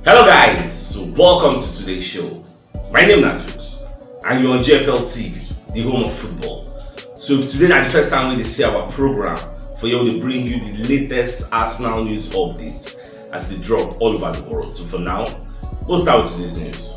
Hello guys, so welcome to today's show. My name is CHUKS and you're on JFL TV, the home of football. So if today is the first time we see our program, for you to bring you the latest Arsenal news updates as they drop all over the world. So for now, we'll start with today's news.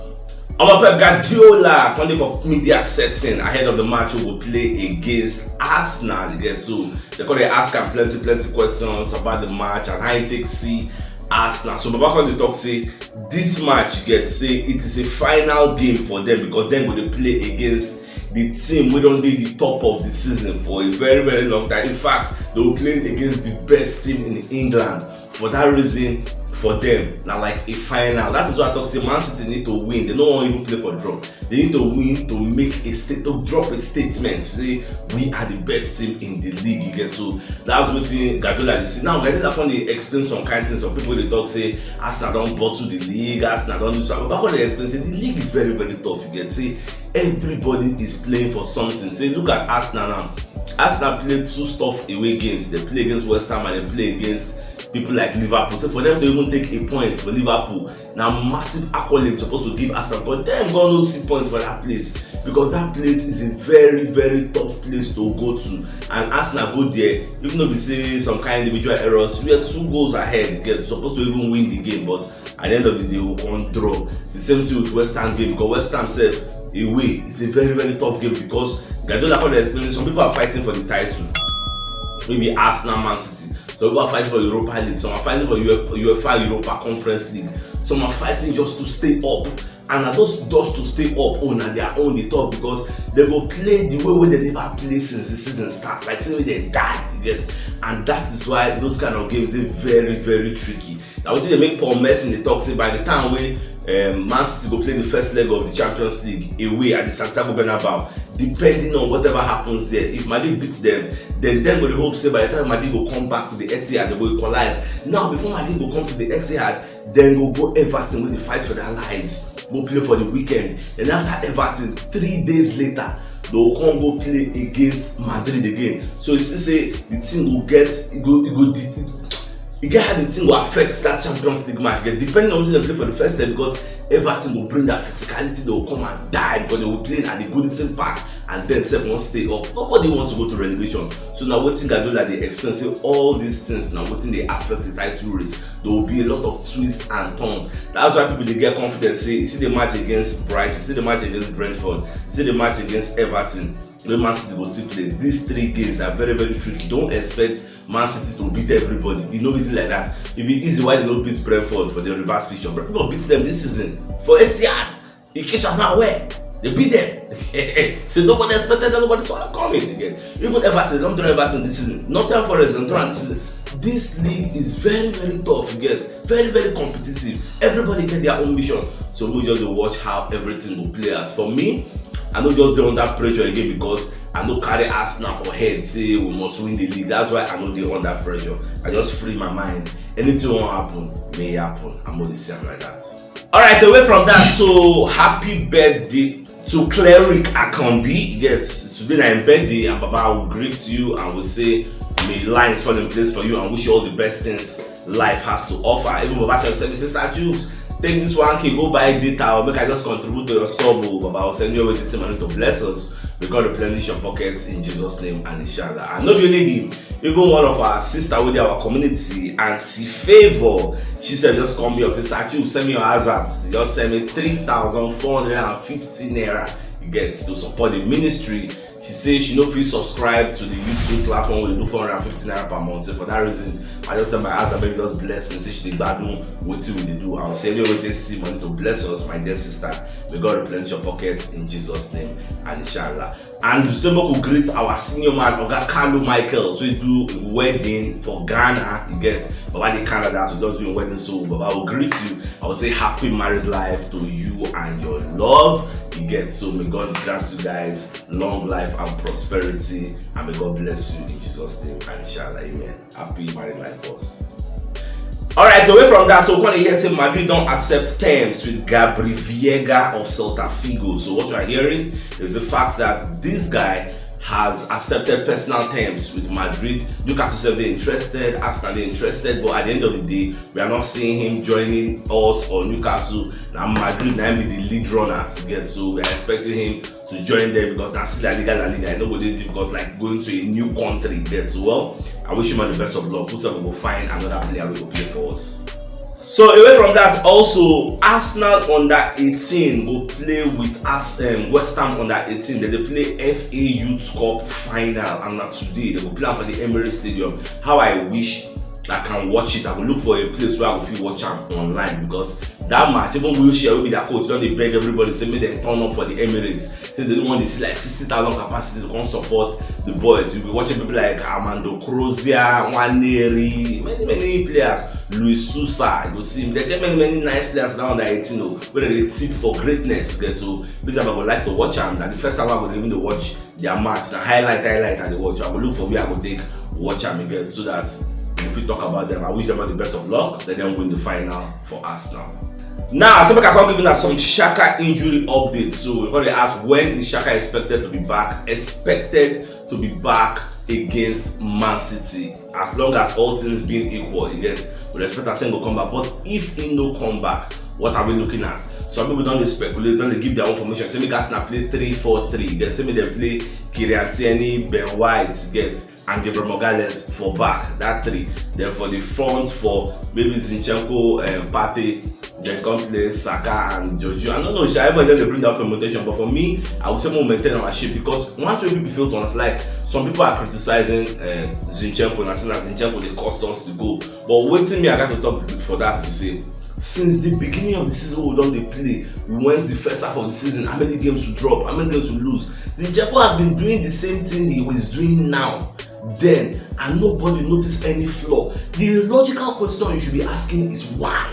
Pep Guardiola calling for media setting ahead of the match we will play against Arsenal again. So they're going to ask him plenty questions about the match and how he takes see Arsenal. So Baba on the talk say this match say it is a final game for them because then when they play against the team we don't be the top of the season for a very long time. In fact, they will play against the best team in England. For that reason, for them now like a final. That is why I talk say Man City need to win. They don't even play for draw. They need to win to make to drop a statement, say we are the best team in the league again. So that's what Guardiola they see. Now Guardiola can explain some kind of things. Some people they talk say Arsenal don't bottle the league, Arsenal don't do something. But when they explain say the league is very tough. You get see everybody is playing for something. Say look at Arsenal now. Arsenal played 2 tough away games. They play against West Ham and they play against people like Liverpool. So for them to even take a point for Liverpool, now massive accolade supposed to give Arsenal, but them gonna see points for that place because that place is a very tough place to go to. And Arsenal go there, even though we say some kind of individual errors, we are 2 goals ahead. They're supposed to even win the game, but at the end of the day, we won't draw. The same thing with West Ham game because West Ham said away, it's a very tough game because Guardiola can explain some people are fighting for the title. Maybe Arsenal, Man City. Some people are fighting for Europa League. Some are fighting for UEFA Europa Conference League. Some are fighting just to stay up. And those just to stay up on their own they tough because they will play the way they never play since the season starts. Like say they die, you get. And that is why those kind of games they're very tricky. Now what they make Paul Messi in the talk say by the time we Man City go play the first leg of the Champions League away at the Santiago Bernabeu, depending on whatever happens there, if Madrid beats them, then we hope say by the time Madrid will come back to the Etihad, they will equalize. Now before Madrid will come to the Etihad, then we'll go Everton with the fight for their lives. We'll play for the weekend. And after Everton, 3 days later, they will come go play against Madrid again. So you see, say the team will get you get how the team will affect that Champions League match. Depending on who they play for the first time, because Everton will bring that physicality, they will come and die because they will play at the Goodison Park and then 7 won't stay up. Nobody wants to go to relegation. So now what Guardiola they explain say all these things now what they affect the title race. There will be a lot of twists and turns. That's why people they get confident say you see the match against Brighton, you see the match against Brentford, you see the match against Everton. The Man City will still play. These 3 games are very tricky. Don't expect Man City to beat everybody. It's not easy like that. If it's easy, why they don't beat Brentford for the reverse fixture? Brentford beats them this season for Etihad. In case you're not aware, they beat them. So nobody expected that. Nobody saw them coming again. Even Everton, don't draw Everton this season. Nottingham Forest, don't draw this season. This league is very tough. You get very competitive. Everybody get their own mission. So we just watch how everything will play out. For me, I don't just go under pressure again because I don't carry Arsenal for head, say we must win the league. That's why I know they're under pressure. I just free my mind. Anything won't happen, may happen. I'm only saying like that. Alright, away from that, so happy birthday to Cleric Akambi. Yes, today is birthday and Baba will greet you and will say may lines fall in place for you and wish you all the best things life has to offer. Even Baba said, CHUKS, take this 1K, go buy data or make I just contribute to your sub. Baba will send you away the same money to bless us. We got to replenish your pockets in Jesus' name and inshallah. And not only him, even one of our sister with our community, Auntie Favor, she said just call me up, say CHUKS, send me your hazard. Just send me 3,450 naira. You get to support the ministry. She says she no free subscribe to the YouTube platform where they do 450 naira per month. So for that reason, I just send my answer, baby, just bless me. Say she did bad do what they do. I'll say anyway they see money to bless us, my dear sister. May God replenish your pockets in Jesus' name and inshallah. And December will greet our senior man, Oga Carlo Michaels. We do a wedding for Ghana. You get Baba the Canada, so just doing wedding. So Baba will greet you. I will say happy married life to you and your love. You get so may God grant you guys long life and prosperity, and may God bless you in Jesus' name and inshallah, amen. Happy married life, boss. Alright, away from that, so when you hear say Madrid don't accept terms with Gabri Viega of Celta Figo. So what you are hearing is the fact that this guy has accepted personal terms with Madrid. Newcastle said they're interested, Arsenal they're interested, but at the end of the day, we are not seeing him joining us or Newcastle. Now Madrid now be the lead runners again, so we are expecting him to join them because that's La Liga. I know what they do because like going to a new country. Yes, well, I wish him all the best of luck. Whoever will find another player who will play for us. So away from that, also Arsenal under 18 will play with us West Ham under 18. They play FA Youth Cup final, and not today they will play for the Emirates Stadium. How I wish I can watch it. I will look for a place where I will feel watch them online because that match, even Wilshere will be their coach. They beg everybody say make them turn up for the Emirates. They don't want to see like 60,000 capacity to come support the boys. You'll be watching people like Armando Crozia, Waneri, many players. Luis Sousa, you see, there are many nice players now under 18 where they tip for greatness. Okay? So basically, I would like to watch them. That the first time I would even watch their match, the highlight and the watch. I will look for where I will take watch them again so that if we talk about them, I wish them all the best of luck. Let them win the final for Arsenal. Now, I can give us some Xhaka injury updates. So we're going to ask, when is Xhaka expected to be back? Expected to be back against Man City. As long as all things being equal, yes, we expect Arsenal to come back. But if he no come back, what are we looking at? Some people don't speculate, don't give their own information. Say me Arsenal play 3-4-3. Get say me they play Kylian Tierney, Ben White, get and Gabriel Magalhaes for back. That three. Then for the front for maybe Zinchenko and Partey. Then come play Saka and Jojo. I don't know if everybody they bring that permutation, but for me, I would say more maintain our shape because once we people feel to us, like some people are criticizing Zinchenko and saying that Zinchenko they cost us to go. But waiting me, I got to talk for that to say. Since the beginning of the season, we don't they play. We went the first half of the season. How many games we drop? How many games we lose? Zinchenko has been doing the same thing he was doing now. Then and nobody noticed any flaw. The logical question you should be asking is why?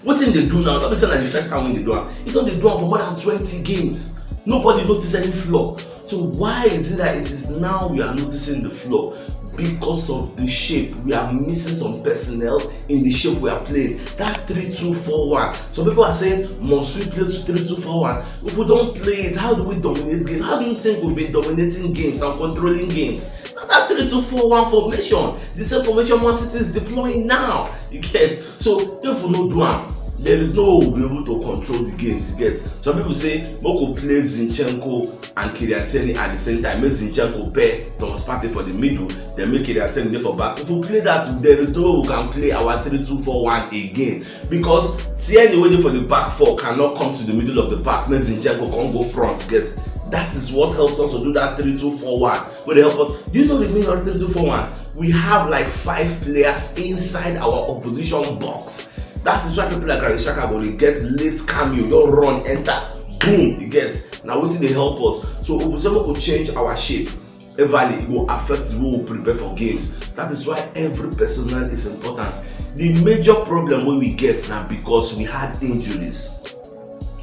What thing they do now? Don't be saying that the first time when they do it, you don't they do it for more than 20 games. Nobody noticed any flaw. So why is it that it is now we are noticing the flaw? Because of the shape. We are missing some personnel in the shape we are playing. That 3-2-4-1. Some people are saying, must we play 3-2-4-1? If we don't play it, how do we dominate games? How do you think we've been dominating games and controlling games? Now that 3-2-4-1 formation, the same formation Man City is deploying now. You get? So if we don't do it, there is no way we'll be able to control the games. You get? Some people say Moko play Zinchenko and Kylian Tierney at the same time. Make Zinchenko pair Thomas Partey for the middle, then make Kylian Tierney for back. If we play that, there is no way we can play our 3-2-4-1 again because Tierney waiting for the back four cannot come to the middle of the park. Make Zinchenko can't go front. Get? That is what helps us to do that 3-2-4-1. Where they help us. Do you know the meaning of 3-2-4-1? We have like 5 players inside our opposition box. That is why people like Xhaka will get late cameo, you run, enter, boom, you get. Now what they help us? So if we say we could change our shape, it will affect the way we prepare for games. That is why every personnel is important. The major problem we get now because we had injuries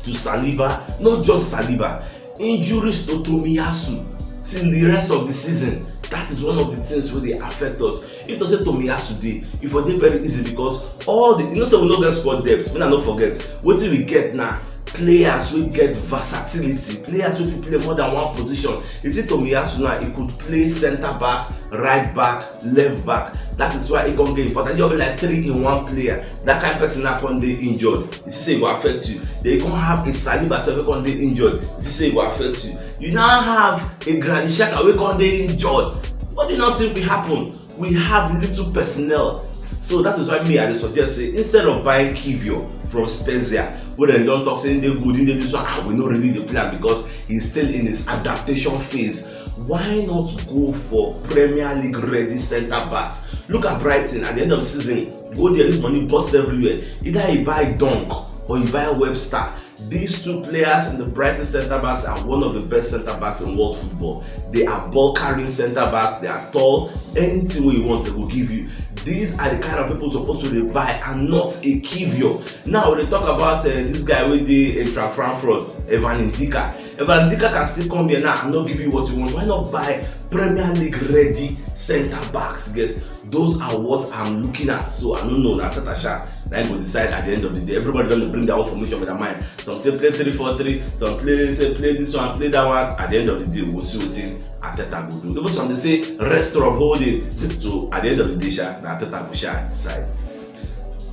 to Saliba, not just Saliba, injuries to Tomiyasu till the rest of the season. That is one of the things where they affect us. If they say Tomiyasu today, it will be very easy because all the so we don't get squad depth. I don't forget what we get now. Players will get versatility. Players will play more than one position. You see Tomiyasu now, he could play centre back, right back, left back. That is why it can get important. You'll be like 3-in-1 player. That kind of person that can be injured. You see, it will affect you. They can't have a Saliba so can be injured. You see, it will affect you. You now have a Granit Xhaka we can be injured. What do you not think will happen? We have little personnel. So that is why me I suggest say instead of buying Kivio from Spezia, where they don't talk saying they good in this one, we not really the plan because he's still in his adaptation phase. Why not go for Premier League ready centre backs? Look at Brighton at the end of the season, go there, use money, bust everywhere. Either you buy Dunk or you buy Webster. These two players in the Brighton centre backs are one of the best centre backs in world football. They are ball carrying centre backs, they are tall, anything you want they will give you. These are the kind of people supposed to buy and not a Kivio. Now when they talk about this guy with the Eintracht Frankfurt, Evan Ndika. Evan Ndika can still come here now and not give you what you want. Why not buy Premier League ready centre backs? Get those are what I'm looking at. So I don't know that Tatasha then will decide at the end of the day. Everybody gonna bring their own formation with their mind. Some say play 3-4-3, some play say play this one, play that one. At the end of the day, we'll see what's in Arteta go do. Even some they say rest of holding. So at the end of the day, Arteta go decide.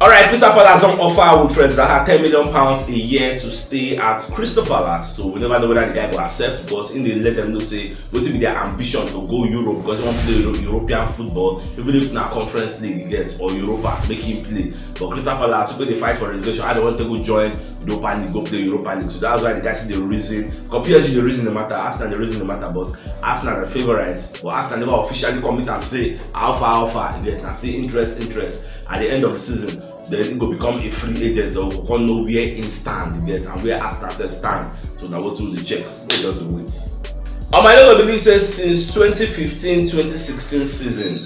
Alright, Crystal Palace don't offer Wilfred Zaha £10 million a year to stay at Crystal Palace. So we never know whether the guy will accept, because in the let them know say what will be their ambition to go Europe, because they want to play European football, even if not Conference League he gets or Europa, make him play. But Crystal Palace, when they fight for relegation, I don't want to go join Europa League, go play Europa League. So that's why the guys see the reason. Because PSG the reason the matter, Arsenal the reason the matter, but Arsenal the favourites. But Arsenal never officially commit and say alpha, you get now say interest. At the end of the season, then it will become a free agent, or we can't know where him stand, you get, and where Arsenal stand. So now what's the check? It doesn't wait. My I believe says since 2015-2016 season,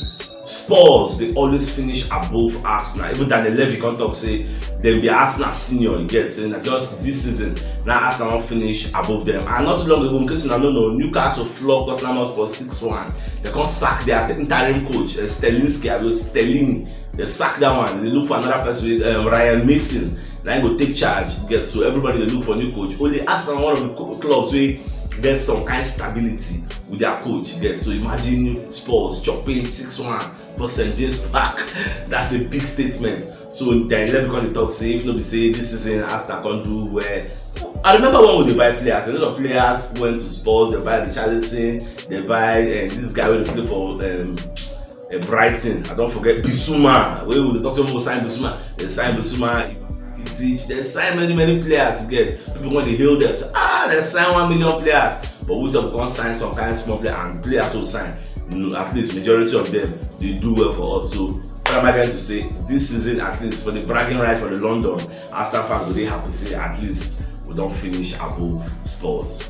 Spurs they always finish above Arsenal. Even Daniel Levy can talk say they'll be Arsenal senior, you get, saying that just this season now Arsenal won't finish above them. And not too long ago, in case you don't know, Newcastle flogged Tottenham for 6-1. They can sack their interim coach, Stellini. They sack that one. They look for another person with Ryan Mason. Then go take charge. Get so everybody they look for new coach. Only Arsenal one of the clubs where get some kind of stability with their coach. Get so imagine Spurs chopping 6-1 for St. James Park. That's a big statement. So then 11 can talk say if nobody say this season Arsenal can do where. I remember when they buy players. A lot of players went to Spurs. They buy the Richarlison. They buy this guy who play for. Brighton, I don't forget Bissouma. We will talk about sign Bissouma. They sign Bissouma. They sign many players. Get people when they hail them say, they sign 1 million players. But we have gone sign some kind of small player and players will sign. At least majority of them they do well for us. So what am I going to say? This season, at least for the bragging rights for the London Arsenal fans, will they have to say at least we don't finish above Spurs.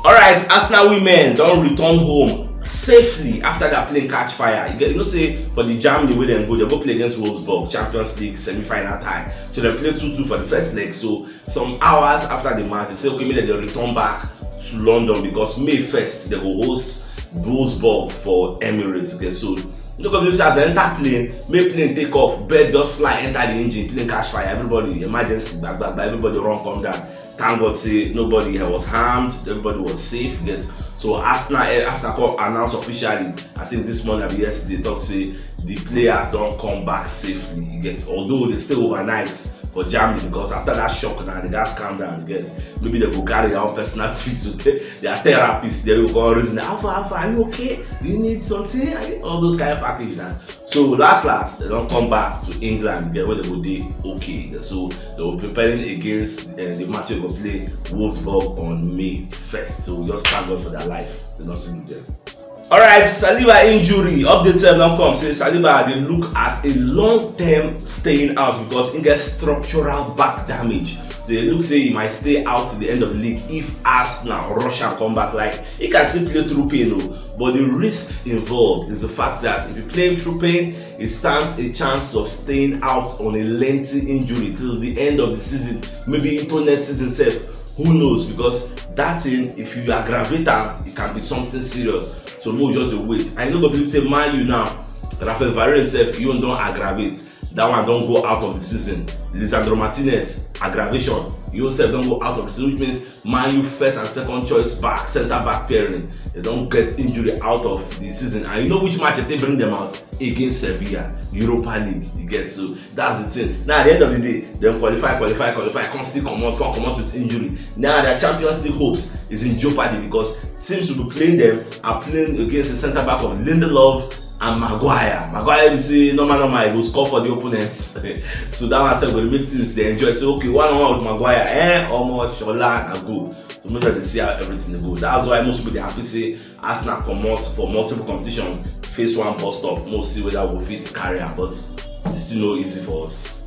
Alright, Arsenal women don't return home safely after their plane catch fire. You know, say for the Germany way they go play against Wolfsburg, Champions League semi-final tie. So they play 2-2 for the first leg. So some hours after the match, they say okay, maybe they'll return back to London because May 1st they will host Wolfsburg for Emirates. Okay, so look at this as they enter plane, make plane take off, bed just fly, enter the engine, plane catch fire, everybody emergency, back, everybody run come down. Thank God say nobody was harmed, everybody was safe. Yes. So Arsenal announced officially, I think this morning or yesterday, talk say the players don't come back safely. You get, although they stay overnight for Germany because after that shock now the guys calm down. You get, maybe they will carry their own personal fees. They are therapists. They will go reason. Alpha, are you okay? Do you need something? All those kind of package now. So last they don't come back to England. Get where they will be okay. So they were preparing against the match they will play Wolfsburg on May 1st. So just thank God for their life. They don't do them. Alright, Saliba injury updates have not come. So Saliba they look at a long-term staying out because he gets structural back damage. They look say he might stay out to the end of the league if Arsenal rush and come back. Like he can still play through pain, but the risks involved is the fact that if you play through pain, it stands a chance of staying out on a lengthy injury till the end of the season, maybe into next season itself. Who knows? Because that thing, if you aggravate them, it can be something serious. So more just wait. I know people say Man U now, Rafael Varane himself, you don't aggravate. That one don't go out of the season. Lisandro Martinez, aggravation. You yourself don't go out of the season, which means Man U first and second choice back, centre back pairing. They don't get injury out of the season. And you know which match they bring them out? Against Sevilla, Europa League. You get, so that's the thing. Now at the end of the day, they qualify, constantly come out with injury. Now their Champions League hopes is in jeopardy because teams will be playing them are playing against the centre back of Lindelof and Maguire. Maguire will say normal, he will score for the opponents. So that one said will make teams they enjoy. So okay, 1-1 with Maguire, almost Shola and go. So make sure they see how everything go. That's why most people they happy say Arsenal come out for multiple competitions, face one bust up, most see whether we'll fit carrier, but it's still not easy for us.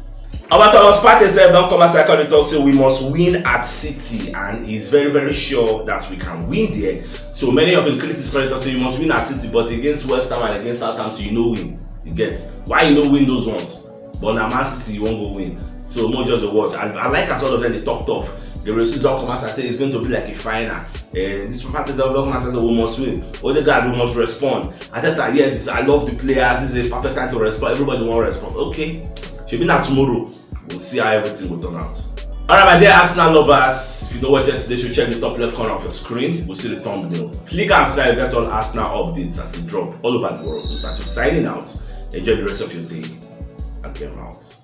Our Thomas Partey said don't come as I call the talk, so we must win at City, and he's very sure that we can win there. So many of the critics say you must win at City, but against West Ham and against Southampton you know win. You get why you know win those ones, but now Man City you won't go win. So more just the watch. I like as all of them they talk tough. The receipts don't come as I say it's going to be like a final. This parties don't come as I say we must win. Odegaard we must respond. I thought that yes, I love the players. This is a perfect time to respond. Everybody want to respond. Okay. Should be not tomorrow. We'll see how everything will turn out. Alright, my dear Arsenal lovers, if you don't watch yesterday, you should check the top left corner of your screen. We'll see the thumbnail. Click on so that you get all Arsenal updates as they drop all over the world. So, signing out. Enjoy the rest of your day and get out.